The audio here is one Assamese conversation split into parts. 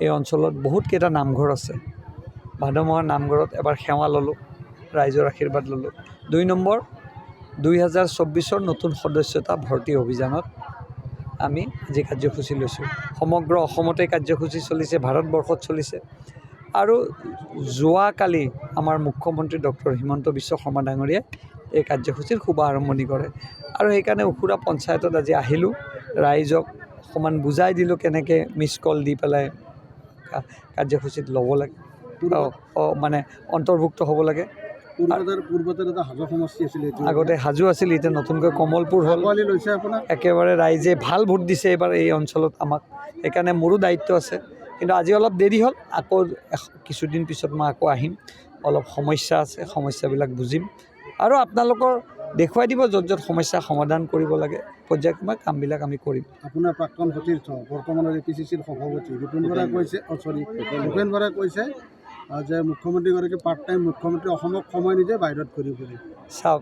এই অঞ্চলত বহুতকেইটা নামঘৰ আছে। ভাদমহীয়া নামঘৰত এবাৰ সেৱা ল'লোঁ, ৰাইজৰ আশীৰ্বাদ ল'লোঁ। 2 নম্বৰ 2024 নতুন সদস্যতা ভৰ্তি অভিযানত আমি আজি কাৰ্যসূচী লৈছোঁ। সমগ্ৰ অসমতে কাৰ্যসূচী চলিছে, ভাৰতবৰ্ষত চলিছে। আৰু যোৱাকালি আমাৰ মুখ্যমন্ত্ৰী ডক্টৰ হিমন্ত বিশ্ব শৰ্মা ডাঙৰীয়াই এই কাৰ্যসূচীৰ শুভ আৰম্ভণি কৰে। আৰু সেইকাৰণে উখুৰা পঞ্চায়তত আজি আহিলোঁ, ৰাইজক অকণমান বুজাই দিলোঁ কেনেকৈ মিছ কল দি পেলাই কাৰ্যসূচীত ল'ব লাগে, মানে অন্তৰ্ভুক্ত হ'ব লাগে। আগতে হাজো আছিল, এতিয়া নতুনকৈ কমলপুৰ হ'ল। একেবাৰে ৰাইজে ভাল ভোট দিছে এইবাৰ এই অঞ্চলত আমাক, সেইকাৰণে মোৰো দায়িত্ব আছে। কিন্তু আজি অলপ দেৰি হ'ল, আকৌ কিছুদিন পিছত মই আকৌ আহিম। অলপ সমস্যা আছে, সমস্যাবিলাক বুজিম আৰু আপোনালোকৰ দেখুৱাই দিব য'ত য'ত সমস্যা সমাধান কৰিব লাগে, পৰ্যায়ক্ৰমে কামবিলাক আমি কৰিম। আপোনাৰ প্ৰাক্তন সতীৰ্থ বৰ্তমানৰ APCCৰ সভাপতি ভূপেন বৰাই কৈছে যে মুখ্যমন্ত্ৰীগৰাকী পাৰ্ট টাইম মুখ্যমন্ত্ৰী, অসমক সময় নিদিয়ে, বাহিৰত ঘূৰি ফুৰে। চাওক,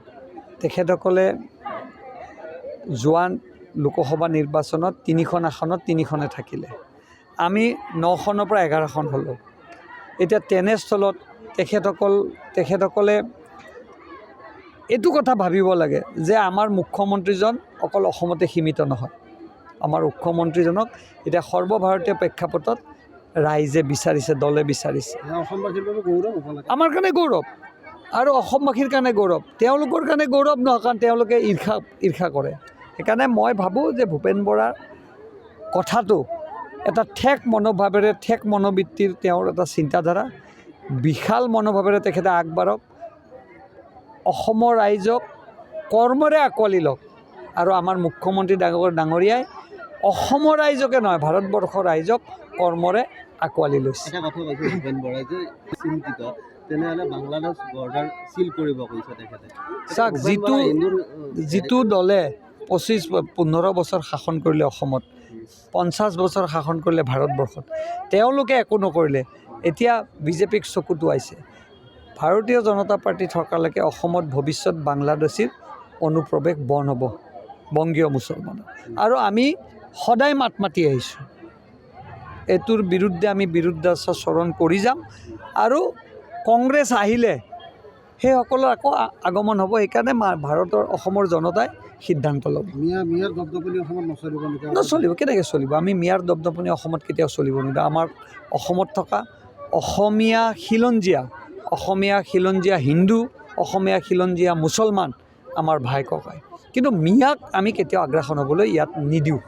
তেখেতসকলে যোৱা লোকসভা নিৰ্বাচনত 3খন আসনত 3খনে থাকিলে। আমি 9খনৰ পৰা 11খন হ'লোঁ। এতিয়া তেনেস্থলত তেখেতসকলে এইটো কথা ভাবিব লাগে যে আমাৰ মুখ্যমন্ত্ৰীজন অকল অসমতে সীমিত নহয়। আমাৰ মুখ্যমন্ত্ৰীজনক এতিয়া সৰ্বভাৰতীয় প্ৰেক্ষাপটত ৰাইজে বিচাৰিছে, দলে বিচাৰিছে। অসমবাসীৰ বাবে গৌৰৱ হ'ব লাগে। আমাৰ কাৰণে গৌৰৱ আৰু অসমবাসীৰ কাৰণে গৌৰৱ। তেওঁলোকৰ কাৰণে গৌৰৱ নহয়, কাৰণ তেওঁলোকে ঈৰ্ষা কৰে। সেইকাৰণে মই ভাবোঁ যে ভূপেন বৰাৰ কথাটো এটা ঠেক মনোভাৱেৰে, ঠেক মনোবৃত্তিৰ তেওঁৰ এটা চিন্তাধাৰা, বিশাল মনোভাৱেৰে তেখেতে আগবাঢ়ক, অসমৰ ৰাইজক কৰ্মৰে আঁকোৱালি লওক। আৰু আমাৰ মুখ্যমন্ত্ৰী ডাঙৰীয়াই অসমৰ ৰাইজকে নহয়, ভাৰতবৰ্ষৰ ৰাইজক কৰ্মৰে আঁকোৱালি লৈছে। এটা কথা কৈছে ভূপেন বৰাই যে চিন্তিত, তেনেহ'লে বাংলাদেশ বৰ্ডাৰ চিল কৰিব কৈছে তেখেতে। চাওক, যিটো দলে 25-15 বছৰ শাসন কৰিলে অসমত, 50 বছৰ শাসন কৰিলে ভাৰতবৰ্ষত, তেওঁলোকে একো নকৰিলে। এতিয়া বিজেপিক চকু টুৱাইছে। ভাৰতীয় জনতা পাৰ্টি থকালৈকে অসমত ভৱিষ্যত বাংলাদেশীৰ অনুপ্ৰৱেশ বন্ধ হ'ব, বংগীয় মুছলমানৰ। আৰু আমি সদায় মাত মাতি আহিছোঁ, এইটোৰ বিৰুদ্ধে আমি বিৰুদ্ধাচৰণ কৰি যাম। আৰু কংগ্ৰেছ আহিলে সেইসকলৰ আকৌ আগমন হ'ব। সেইকাৰণে অসমৰ জনতাই সিদ্ধান্ত ল'ব। মিয়াৰ দপদপনি অসমত নচলিব নেকি? নচলিব, কেনেকৈ চলিব? আমি মিয়াৰ দপদপনি অসমত কেতিয়াও চলিব নিদিওঁ। আমাৰ অসমত থকা অসমীয়া খিলঞ্জীয়া হিন্দু, অসমীয়া খিলঞ্জীয়া মুছলমান আমাৰ ভাই ককাই, কিন্তু মিয়াক আমি কেতিয়াও আগ্ৰাসন হ'বলৈ ইয়াত নিদিওঁ।